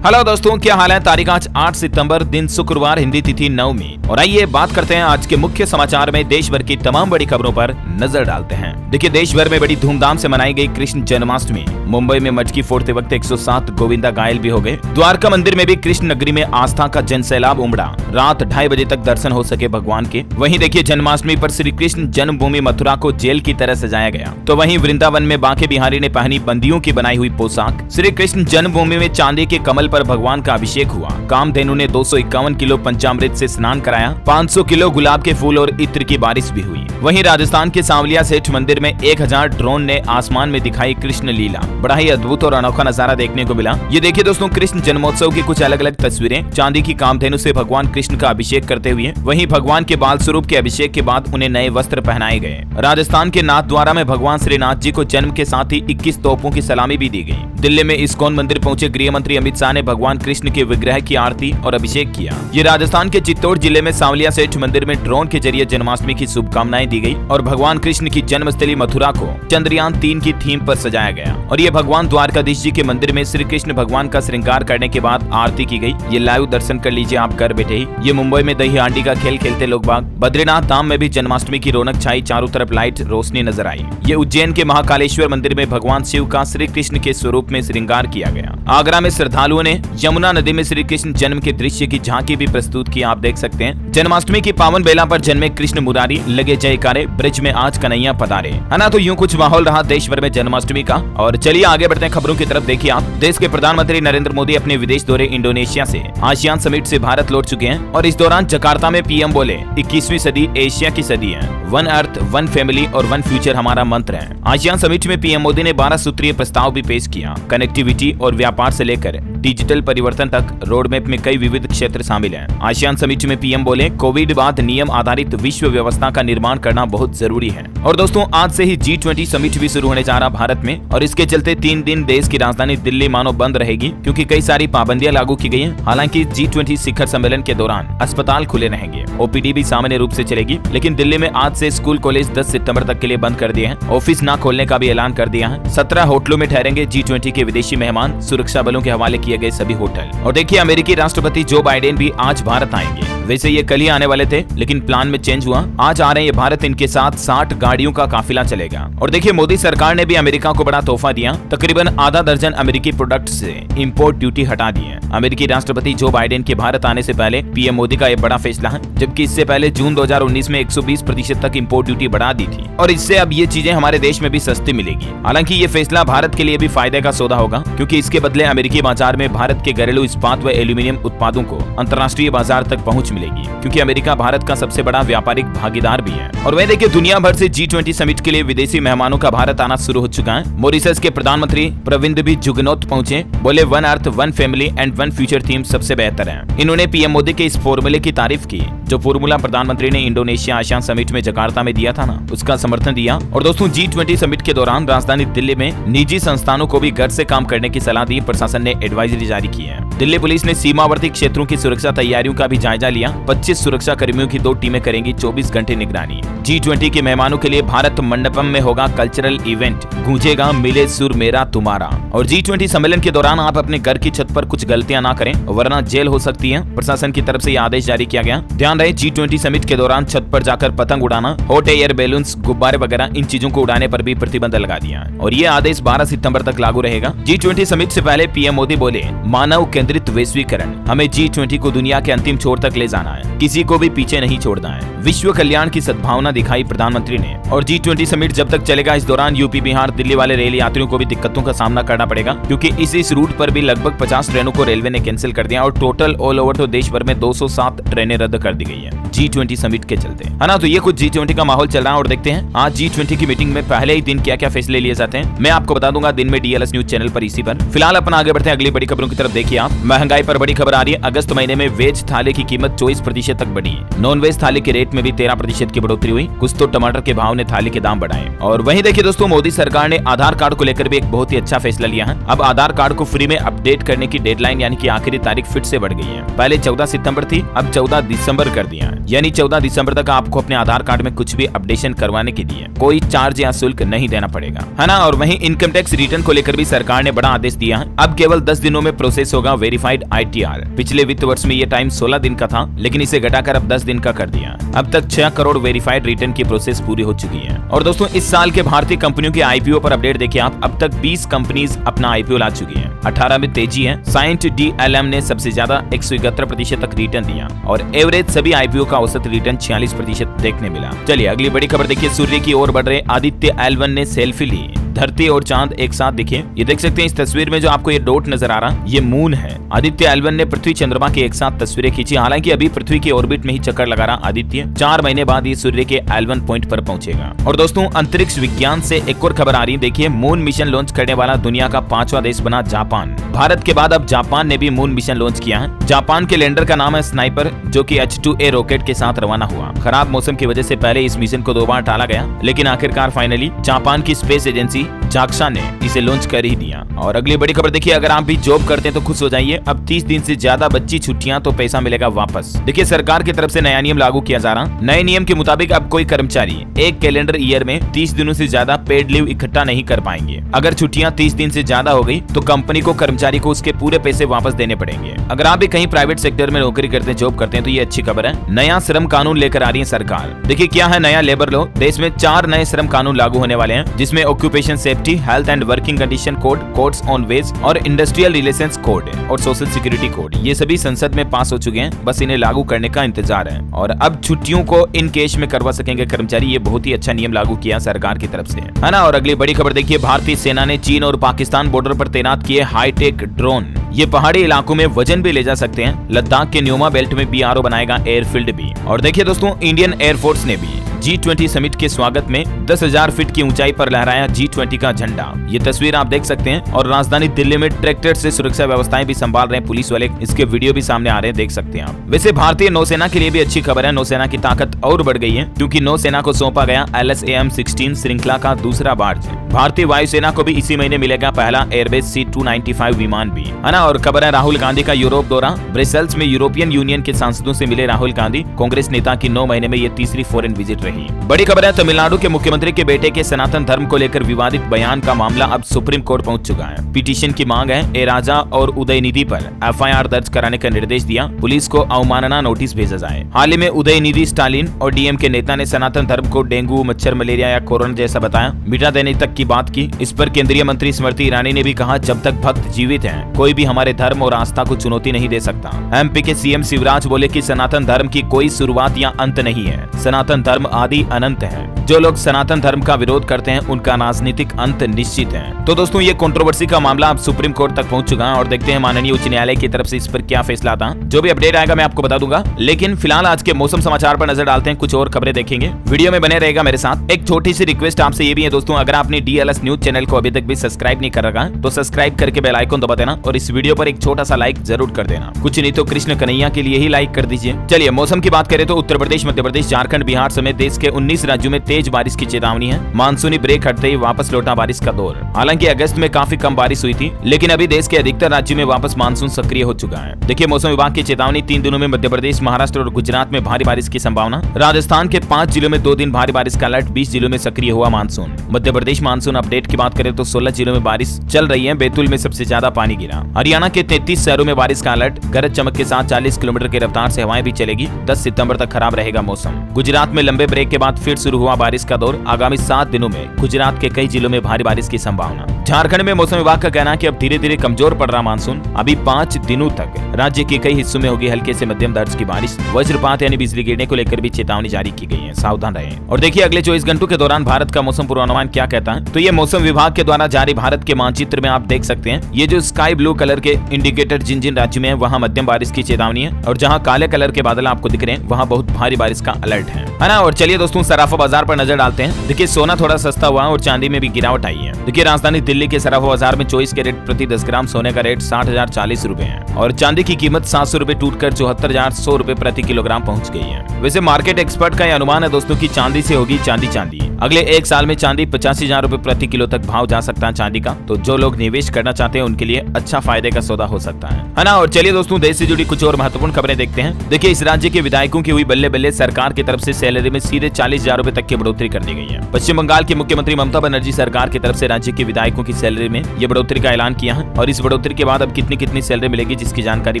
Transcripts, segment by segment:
Hello दोस्तों, क्या हाल है। तारीख आज 8 सितंबर, दिन शुक्रवार, हिंदी तिथि नवमी। और आइए बात करते हैं आज के मुख्य समाचार में देश भर की तमाम बड़ी खबरों पर नजर डालते हैं। देखिए, देश भर में बड़ी धूमधाम से मनाई गई कृष्ण जन्माष्टमी। मुंबई में मटकी फोड़ते वक्त 107 गोविंदा घायल भी हो गए। द्वारका मंदिर में भी कृष्ण नगरी में आस्था का जनसैलाब उमड़ा। रात 2:30 बजे तक दर्शन हो सके भगवान के। वहीं देखिए, जन्माष्टमी पर श्री कृष्ण जन्मभूमि मथुरा को जेल की तरह सजाया गया। तो वहीं वृंदावन में बांके बिहारी ने पहनी बंदियों की बनाई हुई पोशाक। श्री कृष्ण जन्मभूमि में चांदी के कमल पर भगवान का अभिषेक हुआ। कामधेनु ने 251 किलो पंचामृत से स्नान कराया। 500 किलो गुलाब के फूल और इत्र की बारिश भी हुई। वहीं राजस्थान के सांवलिया सेठ मंदिर में 1000 ड्रोन ने आसमान में दिखाई कृष्ण लीला। बड़ा ही अद्भुत और अनोखा नजारा देखने को मिला। ये देखिए दोस्तों, कृष्ण जन्मोत्सव की कुछ अलग अलग तस्वीरें। चांदी की कामधेनु से भगवान कृष्ण का अभिषेक करते हुए, वहीं भगवान के बाल स्वरूप के अभिषेक के बाद उन्हें नए वस्त्र पहनाए गए। राजस्थान के नाथद्वारा में भगवान श्रीनाथ जी को जन्म के साथ ही 21 तोपों की सलामी भी दी गई। दिल्ली में इस्कॉन मंदिर पहुंचे गृह मंत्री अमित शाह ने भगवान कृष्ण के विग्रह की आरती और अभिषेक किया। ये राजस्थान के चित्तौड़ जिले में सांवलिया सेठ मंदिर में ड्रोन के जरिए जन्माष्टमी की शुभकामनाएं दी गई और भगवान कृष्ण की जन्मस्थली मथुरा को चंद्रयान 3 की थीम पर सजाया गया। और ये भगवान द्वारकाधीश जी के मंदिर में श्री कृष्ण भगवान का श्रृंगार करने के बाद आरती की गई। ये लाइव दर्शन कर लीजिए आप घर बैठे ही। ये मुंबई में दही हांडी का खेल खेलते लोग बाग। बद्रीनाथ धाम में भी जन्माष्टमी की रौनक छाई, चारों तरफ लाइट रोशनी नजर आई। ये उज्जैन के महाकालेश्वर मंदिर में भगवान शिव का श्री कृष्ण के स्वरूप में श्रृंगार किया गया। आगरा में श्रद्धालुओं ने यमुना नदी में श्री कृष्ण जन्म के दृश्य की झांकी भी प्रस्तुत की, आप देख सकते हैं। जन्माष्टमी की पावन बेला पर जन्मे कृष्ण मुरारी, लगे जयकारे, ब्रिज में आज कन्हैया पधारे, है ना। तो यूं कुछ माहौल रहा देश भर में जन्माष्टमी का। और चलिए आगे बढ़ते हैं खबरों की तरफ। देखिए आप, देश के प्रधानमंत्री नरेंद्र मोदी अपने विदेश दौरे इंडोनेशिया से आसियान समिट से भारत लौट चुके हैं। और इस दौरान जकार्ता में पीएम बोले, 21वीं सदी एशिया की सदी है। वन अर्थ, वन फैमिली और वन फ्यूचर हमारा मंत्र है। आसियान समिट में पीएम मोदी ने 12 सूत्रीय प्रस्ताव भी पेश किया। कनेक्टिविटी और व्यापार से लेकर डिजिटल परिवर्तन तक रोड मैप में कई विविध क्षेत्र शामिल हैं। आसियान समिट में पीएम बोले, कोविड बाद नियम आधारित विश्व व्यवस्था का निर्माण करना बहुत जरूरी है। और दोस्तों, आज से ही G20 समिट भी शुरू होने जा रहा भारत में। और इसके चलते 3 दिन देश की राजधानी दिल्ली मानो बंद रहेगी, क्योंकि कई सारी पाबंदियां लागू की गई हैं। हालांकि G20 शिखर सम्मेलन के दौरान अस्पताल खुले रहेंगे, ओपीडी भी सामान्य रूप से चलेगी। लेकिन दिल्ली में आज से स्कूल कॉलेज 10 सितंबर तक के लिए बंद कर दिए हैं। ऑफिस न खोलने का भी ऐलान कर दिया है। 17 होटलों में ठहरेंगे G20 के विदेशी मेहमान, सुरक्षा बलों के हवाले किए गए सभी होटल। और देखिए, अमेरिकी राष्ट्रपति जो बाइडेन भी आज भारत आएंगे। वैसे ये कल ही आने वाले थे, लेकिन प्लान में चेंज हुआ। आज आ रहे हैं भारत। इनके साथ 60 गाड़ियों का काफिला चलेगा। और देखिए, मोदी सरकार ने भी अमेरिका को बड़ा तोहफा दिया। तकरीबन आधा दर्जन अमेरिकी प्रोडक्ट से इंपोर्ट ड्यूटी हटा दी है। अमेरिकी राष्ट्रपति जो बाइडेन के भारत आने से पहले पीएम मोदी का यह बड़ा फैसला है, जबकि इससे पहले जून 2019 में 120% तक इंपोर्ट ड्यूटी बढ़ा दी थी। और इससे अब ये चीजें हमारे देश में भी सस्ती मिलेगी। हालांकि ये फैसला भारत के लिए भी फायदे का सौदा होगा, क्योंकि इसके बदले अमेरिकी बाजार में भारत के घरेलू इस्पात व एल्यूमिनियम उत्पादों को अंतर्राष्ट्रीय बाजार तक पहुंच मिलेगी, क्योंकि अमेरिका भारत का सबसे बड़ा व्यापारिक भागीदार भी है। और वह देखिए, दुनिया भर से G20 समिट के लिए विदेशी मेहमानों का भारत आना शुरू हो चुका है। मॉरिशस के प्रधानमंत्री प्रविंद भी जुगनौथ पहुंचे। बोले, one earth, one family and one future theme सबसे बेहतर है। इन्होंने पीएम मोदी के इस फॉर्मूले की तारीफ की, जो फॉर्मूला प्रधानमंत्री ने इंडोनेशिया आसियान समिट में जकार्ता में दिया था ना, उसका समर्थन दिया। और दोस्तों, G20 समिट के दौरान राजधानी दिल्ली में निजी संस्थानों को भी घर से काम करने की सलाह दी। प्रशासन ने एडवाइजरी जारी की है। दिल्ली पुलिस ने सीमावर्ती क्षेत्रों की सुरक्षा तैयारियों का भी जायजा लिया। 25 सुरक्षा कर्मियों की 2 टीमें करेंगी 24 घंटे निगरानी। G20 के मेहमानों के लिए भारत मंडपम में होगा कल्चरल इवेंट, गूंजेगा मिले सुर मेरा तुम्हारा। और G20 सम्मेलन के दौरान आप अपने घर की छत पर कुछ गलतियां ना करें, वरना जेल हो सकती है। प्रशासन की तरफ से यह आदेश जारी किया गया। ध्यान रहे, G20 समिट के दौरान छत पर जाकर पतंग उड़ाना, हॉट एयर बैलून्स, गुब्बारे वगैरह इन चीजों को उड़ाने पर भी प्रतिबंध लगा दिया है। और ये आदेश 12 सितंबर तक लागू रहेगा। G20 समिट से पहले पीएम मोदी बोले, मानव केंद्रित वैश्वीकरण, हमें G20 को दुनिया के अंतिम छोर तक ले जाना है, किसी को भी पीछे नहीं छोड़ना है। विश्व कल्याण की सद्भावना दिखाई प्रधानमंत्री ने। और G20 समिट जब तक चलेगा, इस दौरान यूपी, बिहार, दिल्ली वाले रेल यात्रियों को भी दिक्कतों का सामना करना पड़ेगा, क्योंकि इस रूट पर भी लगभग 50 ट्रेनों को रेलवे ने कैंसिल कर दिया। और टोटल ऑल ओवर तो देश भर में 207 ट्रेनें रद्द कर दी गई है G20 समिट के चलते, है ना। तो ये कुछ G20 का माहौल चल रहा है। और देखते हैं आज G20 की मीटिंग में पहले ही दिन क्या क्या फैसले लिए जाते हैं, मैं आपको बता दूंगा दिन में DLS न्यूज चैनल पर, इसी पर। फिलहाल अपन आगे बढ़ते हैं अगली बड़ी खबरों की तरफ। देखिए आप, महंगाई पर बड़ी खबर आ रही है। अगस्त महीने में वेज थाली की कीमत 24% तक बढ़ी। नॉन वेज थाली के रेट में भी 13% की बढ़ोतरी हुई। कुछ तो टमाटर के भाव ने थाली के दाम बढ़ाए। और वहीं देखिए दोस्तों, मोदी सरकार ने आधार कार्ड को लेकर भी एक बहुत ही अच्छा फैसला लिया है। अब आधार कार्ड को फ्री में अपडेट करने की डेडलाइन यानी कि आखिरी तारीख फिर से बढ़ गई है। पहले 14 सितंबर थी, अब 14 दिसंबर कर दिया है। यानी 14 दिसंबर तक आपको अपने आधार कार्ड में कुछ भी अपडेशन करवाने के लिए कोई चार्ज या शुल्क नहीं देना पड़ेगा, है ना। और वहीं इनकम टैक्स रिटर्न को लेकर भी सरकार ने बड़ा आदेश दिया है। अब केवल 10 दिनों में प्रोसेस होगा वेरीफाइड ITR। पिछले वित्त वर्ष में ये टाइम 16 दिन का था, लेकिन इसे घटाकर अब 10 दिन का कर दिया। अब तक 6 करोड़ वेरीफाइड रिटर्न की प्रोसेस पूरी हो चुकी है। और दोस्तों, इस साल के भारतीय कंपनियों के IPO पर अपडेट देखिए आप। अब तक 20 कंपनीज अपना IPO ला चुकी है। 18 में तेजी है। साइंट DLM ने सबसे ज्यादा 171% तक रिटर्न दिया और एवरेज सभी IPO का औसत रिटर्न 46% देखने मिला। चलिए अगली बड़ी खबर देखिए। सूर्य की ओर बढ़ रहे आदित्य L1 ने सेल्फी ली। धरती और चांद एक साथ दिखे। ये देख सकते हैं इस तस्वीर में जो आपको ये डॉट नजर आ रहा, ये मून है। आदित्य L1 ने पृथ्वी चंद्रमा की एक साथ तस्वीरें खींची। हालांकि अभी पृथ्वी के ऑर्बिट में ही चक्कर लगा रहा आदित्य 4 महीने बाद ये सूर्य के L1 पॉइंट पर पहुंचेगा। और दोस्तों, अंतरिक्ष विज्ञान से एक और खबर आ रही है। देखिए, मून मिशन लॉन्च करने वाला दुनिया का 5वां देश बना जापान। भारत के बाद अब जापान ने भी मून मिशन लॉन्च किया है। जापान के लैंडर का नाम है स्नाइपर, जो कि H2A रॉकेट के साथ रवाना हुआ। खराब मौसम की वजह से पहले इस मिशन को 2 बार टाला गया, लेकिन आखिरकार फाइनली जापान की स्पेस एजेंसी जाक्सा ने इसे लॉन्च कर ही दिया। और अगली बड़ी खबर देखिए, अगर आप भी जॉब करते हैं तो खुश हो जाइए। अब 30 दिन से ज्यादा बच्ची छुट्टियां तो पैसा मिलेगा वापस। देखिए, सरकार की तरफ से नया नियम लागू किया जा रहा। नए नियम के मुताबिक अब कोई कर्मचारी एक कैलेंडर ईयर में 30 दिनों से ज्यादा पेड लीव इकट्ठा नहीं कर पाएंगे। अगर छुट्टियां 30 दिन से ज्यादा हो गई तो कंपनी को कर्मचारी को उसके पूरे पैसे वापस देने पड़ेंगे। अगर आप भी कहीं प्राइवेट सेक्टर में नौकरी करते हैं, जॉब करते हैं, तो ये अच्छी खबर है। नया श्रम कानून लेकर आ रही है सरकार। देखिए क्या है नया लेबर लॉ। देश में 4 नए श्रम कानून लागू होने वाले हैं, जिसमें occupation safety, health and working condition code, codes on wage और इंडस्ट्रियल रिलेशंस कोड और सोशल सिक्योरिटी कोड, ये सभी संसद में पास हो चुके हैं। बस इन्हें लागू करने का इंतजार है। और अब छुट्टियों को इन कैश में करवा सकेंगे कर्मचारी। ये बहुत ही अच्छा नियम लागू किया सरकार की तरफ से, है ना। और अगली बड़ी खबर देखिए, भारतीय सेना ने चीन और पाकिस्तान बॉर्डर पर तैनात किए हाईटेक ड्रोन। ये पहाड़ी इलाकों में वजन भी ले जा सकते हैं। लद्दाख के न्योमा बेल्ट में BRO बनाएगा एयरफील्ड भी। और देखिए दोस्तों, इंडियन एयरफोर्स ने भी G20 समिट के स्वागत में 10,000 फीट की ऊंचाई पर लहराया G20 का झंडा। ये तस्वीर आप देख सकते हैं। और राजधानी दिल्ली में ट्रैक्टर से सुरक्षा व्यवस्थाएं भी संभाल रहे हैं पुलिस वाले। इसके वीडियो भी सामने आ रहे हैं, देख सकते हैं आप। वैसे भारतीय नौसेना के लिए भी अच्छी खबर है। नौसेना की ताकत और बढ़ गई है, क्योंकि नौसेना को सौंपा गया LSAM-16 श्रृंखला का दूसरा बार्ज। भारतीय वायुसेना को भी इसी महीने मिलेगा पहला एयरबेस C-295 विमान भी, है ना। और खबर है राहुल गांधी का यूरोप दौरा। ब्रसेल्स में यूरोपियन यूनियन के सांसदों से मिले राहुल गांधी। कांग्रेस नेता की 9 महीने में ये तीसरी फॉरेन विजिट रही। बड़ी खबर है, तमिलनाडु के मुख्यमंत्री के बेटे के सनातन धर्म को लेकर विवादित बयान का मामला अब सुप्रीम कोर्ट पहुंच चुका है। पिटीशन की मांग है ए राजा और उदयनिधि पर FIR दर्ज कराने का निर्देश दिया। पुलिस को अवमानना नोटिस भेजा जाए। हाल ही में उदयनिधि स्टालिन और DM के नेता ने सनातन धर्म को डेंगू, मच्छर, मलेरिया या कोरोना जैसा बताया, मिटा देने तक की बात की। इस पर केंद्रीय मंत्री स्मृति ईरानी ने भी कहा, जब तक भक्त जीवित हैं, कोई भी हमारे धर्म और आस्था को चुनौती नहीं दे सकता। MP के CM शिवराज बोले कि सनातन धर्म की कोई शुरुआत या अंत नहीं है। सनातन धर्म आदि अनंत है। जो लोग सनातन धर्म का विरोध करते हैं, उनका राजनीतिक अंत निश्चित है। तो दोस्तों, ये कंट्रोवर्सी का मामला अब सुप्रीम कोर्ट तक पहुंच चुका है और देखते हैं माननीय उच्च न्यायालय की तरफ से इस पर क्या फैसला था। जो भी अपडेट आएगा मैं आपको बता दूंगा। लेकिन फिलहाल आज के मौसम समाचार पर नजर डालते हैं, कुछ और खबरें देखेंगे। वीडियो में बने रहेगा मेरे साथ। एक छोटी सी रिक्वेस्ट आपसे ये भी है दोस्तों, अगर आपने DLS न्यूज चैनल को अभी तक भी सब्सक्राइब नहीं कर रखा तो सब्सक्राइब करके बेल आइकन दबा देना और इस वीडियो पर एक छोटा सा लाइक जरूर कर देना। कुछ नहीं तो कृष्ण कन्हैया के लिए ही लाइक कर दीजिए। चलिए मौसम की बात करें तो उत्तर प्रदेश, मध्य प्रदेश, झारखंड, बिहार समेत देश के 19 राज्यों में तेज बारिश की चेतावनी है। मानसूनी ब्रेक हटते ही वापस लौटा बारिश का दौर। हालांकि अगस्त में काफी कम बारिश हुई थी, लेकिन अभी देश के अधिकतर राज्यों में वापस मानसून सक्रिय हो चुका है। देखिए मौसम विभाग की चेतावनी, 3 दिनों में मध्य प्रदेश, महाराष्ट्र और गुजरात में भारी बारिश की संभावना। राजस्थान के 5 जिलों में 2 दिन भारी बारिश का अलर्ट। 20 जिलों में सक्रिय हुआ monsoon. Madhya Pradesh monsoon update की बात करें तो 16 जिलों में बारिश चल रही है। बैतूल में सबसे ज्यादा पानी गिरा। हरियाणा के 33 शहरों में बारिश का अलर्ट। गरज चमक के साथ 40 किलोमीटर की रफ्तार से हवाएं भी चलेगी। 10 सितंबर तक खराब रहेगा मौसम। गुजरात में लंबे ब्रेक के बाद फिर शुरू हुआ बारिश का दौर। आगामी 7 दिनों में गुजरात के कई जिलों में भारी बारिश की संभावना। झारखंड में मौसम विभाग का कहना है कि अब धीरे धीरे कमजोर पड़ रहा मानसून। अभी 5 दिनों तक राज्य के कई हिस्सों में होगी हल्के से मध्यम दर्ज की बारिश। वज्रपात यानी बिजली गिरने को लेकर भी चेतावनी जारी की गई है, सावधान रहें। और देखिए अगले 24 घंटों के दौरान भारत का मौसम पूर्वानुमान क्या कहता है। तो ये मौसम विभाग के द्वारा जारी भारत के मानचित्र में आप देख सकते हैं, ये जो स्काई ब्लू कलर के इंडिकेटर जिन जिन राज्यों में है वहाँ मध्यम बारिश की चेतावनी है, और जहाँ काले कलर के बादल आपको दिख रहे हैं वहाँ बहुत भारी बारिश का अलर्ट है ना। और चलिए दोस्तों सराफा बाजार पर नजर डालते हैं। देखिए सोना थोड़ा सस्ता हुआ और चांदी में भी गिरावट आई है। देखिए राजधानी दिल्ली के सराफा बाजार में 24 कैरेट प्रति 10 ग्राम सोने का रेट 60,040 रुपए है और चांदी की कीमत 700 रुपए टूटकर 74,100 रुपए प्रति किलोग्राम पहुंच गई है। वैसे मार्केट एक्सपर्ट का यह अनुमान है दोस्तों की चांदी से होगी चांदी। अगले एक साल में चांदी 85,000 रुपए प्रति किलो तक भाव जा सकता है चांदी का। तो जो लोग निवेश करना चाहते हैं उनके लिए अच्छा फायदे का सौदा हो सकता है ना। और चलिए दोस्तों, देश से जुड़ी कुछ और महत्वपूर्ण खबरें देखते हैं। देखिए, इस राज्य के विधायकों की हुई बल्ले बल्ले, सरकार की तरफ से सैलरी में सीधे 40,000 रुपए तक की बढ़ोतरी कर दी गई है। पश्चिम बंगाल की मुख्यमंत्री ममता बनर्जी सरकार की तरफ से राज्य के विधायकों की सैलरी में ये बढ़ोतरी का ऐलान किया है और इस बढ़ोतरी के बाद अब कितनी सैलरी मिलेगी जिसकी जानकारी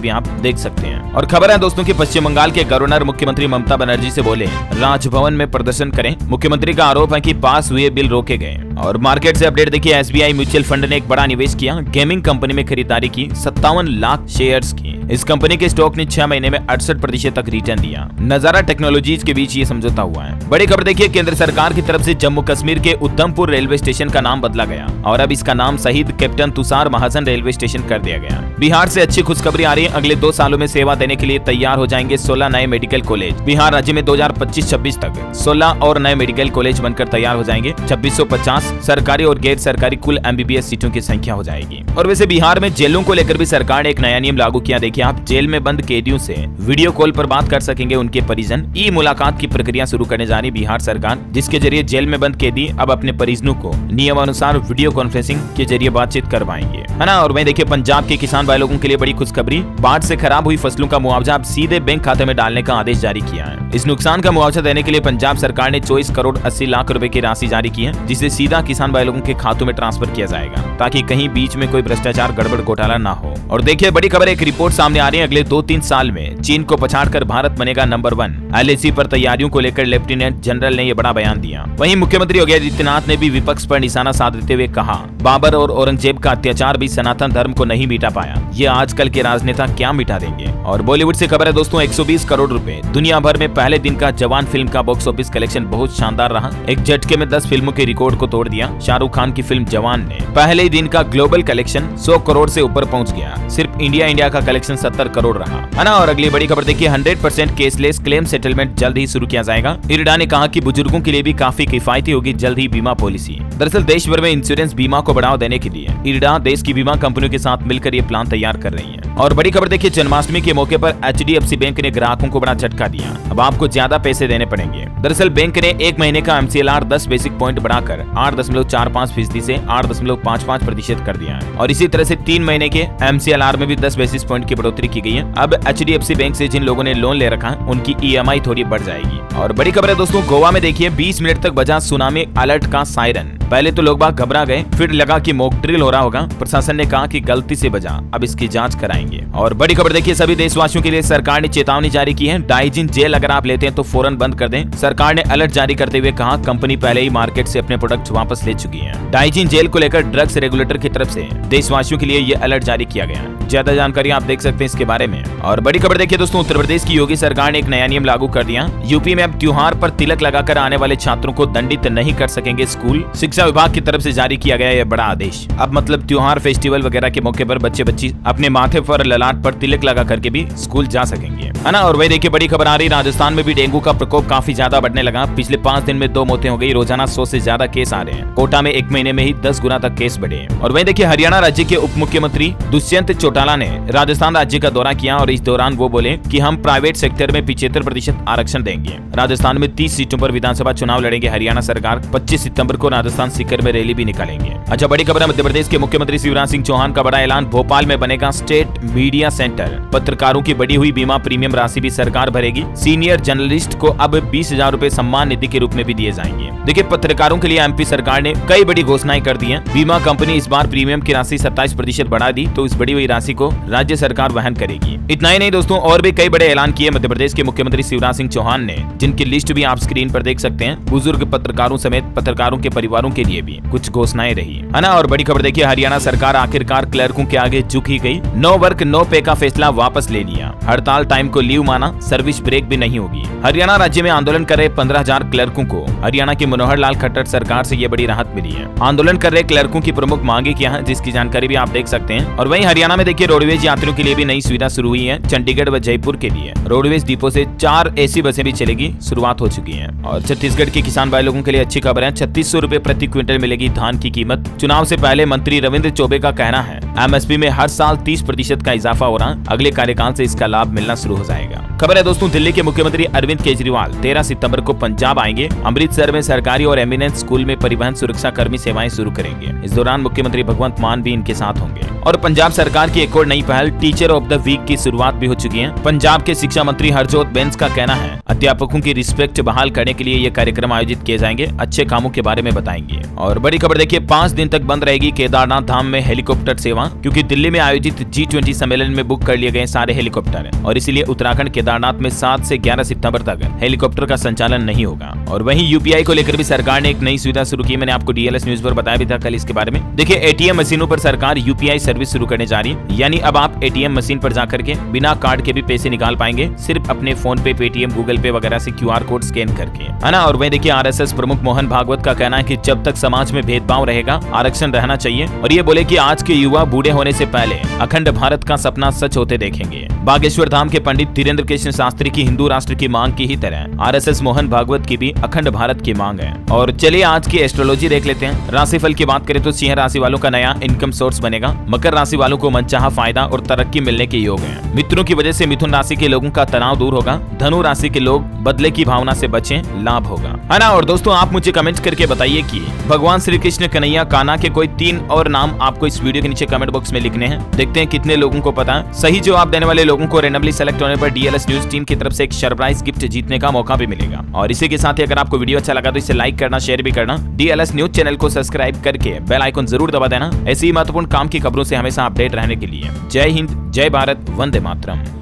भी आप देख सकते हैं। और खबर है दोस्तों की पश्चिम बंगाल के गवर्नर मुख्यमंत्री ममता बनर्जी से बोले राजभवन में प्रदर्शन करें। मुख्यमंत्री का आरोप है कि पास हुए बिल रोके गए। और मार्केट से अपडेट देखिए, एसबीआई म्यूचुअल फंड ने एक बड़ा निवेश किया। गेमिंग कंपनी में खरीदारी की 57 लाख शेयर्स की। इस कंपनी के स्टॉक ने 6 महीने में 68% तक रिटर्न दिया। नजारा टेक्नोलॉजीज के बीच ये समझौता हुआ है। बड़ी खबर देखिए, केंद्र सरकार की तरफ से जम्मू कश्मीर के उधमपुर रेलवे स्टेशन का नाम बदला गया और अब इसका नाम शहीद कैप्टन तुषार महाजन रेलवे स्टेशन कर दिया गया। बिहार से अच्छी खुशखबरी आ रही है। अगले 2 सालों में सेवा देने के लिए तैयार हो जाएंगे 16 नए मेडिकल कॉलेज। बिहार राज्य में 2025-26 तक 16 और नए मेडिकल कॉलेज बनकर तैयार हो जाएंगे। 2650 सरकारी और गैर सरकारी कुल MBBS सीटों की संख्या हो जाएगी। और वैसे बिहार में जेलों को लेकर भी सरकार ने एक नया नियम लागू किया। देखिए, आप जेल में बंद कैदियों से वीडियो कॉल पर बात कर सकेंगे उनके परिजन। ई मुलाकात की प्रक्रिया शुरू करने जा रही बिहार सरकार, जिसके जरिए जेल में बंद कैदी अब अपने परिजनों को नियमानुसार वीडियो कॉन्फ्रेंसिंग के जरिए बातचीत कर पाएंगे, है ना। और वहीं देखिए, पंजाब के किसान भाई लोगों के लिए बड़ी खुशखबरी। बाढ़ से खराब हुई फसलों का मुआवजा अब सीधे बैंक खाते में डालने का आदेश जारी किया है। इस नुकसान का मुआवजा देने के लिए पंजाब सरकार ने 24 करोड़ 80 लाख रुपए की राशि जारी की है, जिसे सीधा किसान भाई लोगों के खातों में ट्रांसफर किया जाएगा ताकि कहीं बीच में कोई भ्रष्टाचार गड़बड़ घोटाला ना हो। और देखिए, बड़ी खबर, एक रिपोर्ट सामने आ रही है। अगले 2-3 साल में चीन को पछाड़कर भारत बनेगा नंबर 1। LAC पर तैयारियों को लेकर लेफ्टिनेंट जनरल ने यह बड़ा बयान दिया। वहीं मुख्यमंत्री योगी आदित्यनाथ ने भी विपक्ष पर निशाना साधते हुए कहा, बाबर और औरंगजेब का अत्याचार भी सनातन धर्म को नहीं मिटा पाया, ये आजकल के राजनेता क्या मिटा देंगे। और बॉलीवुड से खबर है दोस्तों, 120 करोड़ रुपए दुनिया भर में पहले दिन का जवान फिल्म का बॉक्स ऑफिस कलेक्शन बहुत शानदार रहा। एक झटके में 10 फिल्मों के रिकॉर्ड को तोड़ दिया। शाहरुख खान की फिल्म जवान ने पहले ही दिन का ग्लोबल कलेक्शन 100 करोड़ से ऊपर पहुंच गया। सिर्फ इंडिया का कलेक्शन 70 करोड़ रहा, है ना। और अगली बड़ी खबर देखिए, 100% केसलेस क्लेम सेटलमेंट जल्द ही शुरू किया जाएगा। इरडा ने कहा कि बुजुर्गों के लिए भी काफी किफायती होगी जल्द ही बीमा पॉलिसी। दरअसल देश भर में इंश्योरेंस बीमा को बढ़ावा देने के लिए इरडा देश की बीमा कंपनियों के साथ मिलकर ये प्लान तैयार कर रही है। और बड़ी खबर देखिए, जन्माष्टमी के मौके पर HDFC बैंक ने ग्राहकों को बड़ा झटका दिया। अब आपको ज्यादा पैसे देने पड़ेंगे। दरअसल बैंक ने 1 महीने का MCLR 10 बेसिक पॉइंट बढ़ाकर 8.45% से 8.55% कर दिया है। और इसी तरह से 3 महीने के MCLR में भी 10 बेसिस पॉइंट की बढ़ोतरी की गई है। अब HDFC बैंक से जिन लोगों ने लोन ले रखा है उनकी EMI थोड़ी बढ़ जाएगी। और बड़ी खबर है दोस्तों, गोवा में देखिए 20 मिनट तक बजा सुनामी अलर्ट का सायरन। पहले तो लोग बाग घबरा गए, फिर लगा कि मॉक ड्रिल हो रहा होगा। प्रशासन ने कहा कि गलती से बजा, अब इसकी जांच कराएंगे। और बड़ी खबर देखिए, सभी देशवासियों के लिए सरकार ने चेतावनी जारी की है। डाइजिन जेल अगर आप लेते हैं तो फौरन बंद कर दें। सरकार ने अलर्ट जारी करते हुए कहा, कंपनी पहले ही मार्केट से अपने प्रोडक्ट वापस ले चुकी है। डाइजिन जेल को लेकर ड्रग्स रेगुलेटर की तरफ से देशवासियों के लिए ये अलर्ट जारी किया गया है। ज्यादा जानकारी आप देख सकते हैं इसके बारे में। और बड़ी खबर देखिए दोस्तों, उत्तर प्रदेश की योगी सरकार ने एक नया नियम लागू कर दिया। यूपी में अब त्योहार पर तिलक लगाकर आने वाले छात्रों को दंडित नहीं कर सकेंगे स्कूल। शिक्षा विभाग की तरफ से जारी किया गया यह बड़ा आदेश। अब मतलब त्योहार फेस्टिवल वगैरह के मौके पर बच्चे बच्ची अपने माथे पर ललाट पर तिलक लगा करके भी स्कूल जा सकेंगे, है ना। और वही देखिए, बड़ी खबर आ रही, राजस्थान में भी डेंगू का प्रकोप काफी ज्यादा बढ़ने लगा। पिछले 5 दिन में 2 मौतें हो गई। रोजाना 100 से ज्यादा केस आ रहे हैं। कोटा में 1 महीने में ही 10 गुना तक केस बढ़े। और वही देखिए, हरियाणा राज्य के उप मुख्यमंत्री दुष्यंत चौटाला ने राजस्थान राज्य का दौरा किया और इस दौरान वो बोले कि हम प्राइवेट सेक्टर में 75% आरक्षण देंगे। राजस्थान में 30 सीटों पर विधानसभा चुनाव लड़ेंगे हरियाणा सरकार। 25 सितंबर को राजस्थान सीकर में रैली भी निकालेंगे। अच्छा, बड़ी खबर है, मध्य प्रदेश के मुख्यमंत्री शिवराज सिंह चौहान का बड़ा ऐलान। भोपाल में बनेगा स्टेट मीडिया सेंटर। पत्रकारों की बढ़ी हुई बीमा प्रीमियम राशि भी सरकार भरेगी। सीनियर जर्नलिस्ट को अब 20,000 रुपए सम्मान निधि के रूप में भी दिए जाएंगे। देखिए, पत्रकारों के लिए MP सरकार ने कई बड़ी घोषणाएं कर दी हैं। बीमा कंपनी इस बार प्रीमियम की राशि 27% बढ़ा दी, तो इस बढ़ी हुई राशि को राज्य सरकार वहन करेगी। इतना ही नहीं दोस्तों, और भी कई बड़े ऐलान किए मध्य प्रदेश के मुख्यमंत्री शिवराज सिंह चौहान ने, जिनकी लिस्ट भी आप स्क्रीन पर देख सकते हैं। बुजुर्ग पत्रकारों समेत पत्रकारों के परिवारों के लिए भी कुछ घोषणाएं रही, है ना। और बड़ी खबर देखिए, हरियाणा सरकार आखिरकार क्लर्कों के आगे झुक ही गई। नो वर्क नो पे का फैसला वापस ले लिया। हड़ताल टाइम को लीव माना, सर्विस ब्रेक भी नहीं होगी। हरियाणा राज्य में आंदोलन कर रहे 15,000 क्लर्कों को हरियाणा की मनोहर लाल खट्टर सरकार से ये बड़ी राहत मिली है। आंदोलन कर रहे क्लर्कों की प्रमुख मांगे क्या है, जिसकी जानकारी भी आप देख सकते हैं। और वहीं हरियाणा में देखिए, रोडवेज यात्रियों के लिए भी नई सुविधा शुरू हुई है। चंडीगढ़ व जयपुर के लिए रोडवेज डिपो से 4 AC बसें भी चलेगी, शुरुआत हो चुकी है। और छत्तीसगढ़ के किसान भाई लोगों के लिए अच्छी खबर है। 3600 रुपए प्रति क्विंटल मिलेगी धान की कीमत। चुनाव से पहले मंत्री रविंद्र चौबे का कहना है, MSP में हर साल 30% का इजाफा हो रहा है। अगले कार्यकाल से इसका लाभ मिलना शुरू हो जाएगा। खबर है दोस्तों, दिल्ली के मुख्यमंत्री अरविंद केजरीवाल 13 सितंबर को पंजाब आएंगे। अमृतसर में सरकारी और एमिनेंस स्कूल में परिवहन सुरक्षा कर्मी सेवाएं शुरू करेंगे। इस दौरान मुख्यमंत्री भगवंत मान भी इनके साथ होंगे। और पंजाब सरकार की एक और नई पहल टीचर ऑफ द वीक की शुरुआत भी हो चुकी है। पंजाब के शिक्षा मंत्री हरजोत बैंस का कहना है, अध्यापकों की रिस्पेक्ट बहाल करने के लिए ये कार्यक्रम आयोजित किए जाएंगे, अच्छे कामों के बारे में बताएंगे। और बड़ी खबर देखिए, 5 दिन तक बंद रहेगी केदारनाथ धाम में हेलीकॉप्टर सेवा, क्योंकि दिल्ली में आयोजित G20 सम्मेलन में बुक कर लिए गए सारे हेलीकॉप्टर और इसीलिए उत्तराखंड केदारनाथ में 7 से 11 सितंबर तक हेलीकॉप्टर का संचालन नहीं होगा। और वहीं यूपीआई को लेकर भी सरकार ने एक नई सुविधा शुरू की। मैंने आपको DLS न्यूज पर बताया भी था कल इसके बारे में। देखिए, एटीएम मशीनों पर सरकार यूपीआई सर्विस शुरू करने जा रही है, यानी अब आप एटीएम मशीन पर जाकर के बिना कार्ड के भी पैसे निकाल पाएंगे, सिर्फ अपने फोन पे, पेटीएम, गूगल पे वगैरह से QR कोड स्कैन करके, है ना। और वहीं देखिए, RSS प्रमुख मोहन भागवत का कहना है कि जब तक समाज में भेदभाव रहेगा, आरक्षण रहना चाहिए। और ये बोले कि आज के युवा बूढ़े होने से पहले अखंड भारत का सपना सच होते देखेंगे। बागेश्वर धाम के पंडित धीरेन्द्र कृष्ण शास्त्री की हिंदू राष्ट्र की मांग की ही तरह RSS मोहन भागवत की भी अखंड भारत की मांग है। और चलिए आज की एस्ट्रोलॉजी देख लेते हैं। राशिफल की बात करें तो सिंह राशि वालों का नया इनकम सोर्स बनेगा। मकर राशि वालों को मनचाहा फायदा और तरक्की मिलने के योग हैं। मित्रों की वजह से मिथुन राशि के लोगों का तनाव दूर होगा। धनु राशि के लोग बदले की भावना से बचें, लाभ होगा, है ना। और दोस्तों, आप मुझे कमेंट करके बताइए कि भगवान श्री कृष्ण कन्हैया कान्हा के कोई 3 और नाम आपको इस वीडियो के नीचे कमेंट बॉक्स में लिखने हैं। देखते हैं कितने लोगों को पता है। सही जवाब देने वाले लोगों को रैंडमली सेलेक्ट होने पर DLS न्यूज टीम की तरफ से एक सरप्राइज गिफ्ट जीतने का मौका भी मिलेगा। और इसी के साथ ही अगर आपको वीडियो अच्छा लगा तो इसे लाइक करना, शेयर भी करना। DLS न्यूज चैनल को सब्सक्राइब करके बेल आइकन जरूर दबा देना, ऐसी महत्वपूर्ण काम की खबरों से हमेशा अपडेट रहने के लिए। जय हिंद, जय भारत, वंदे मातरम।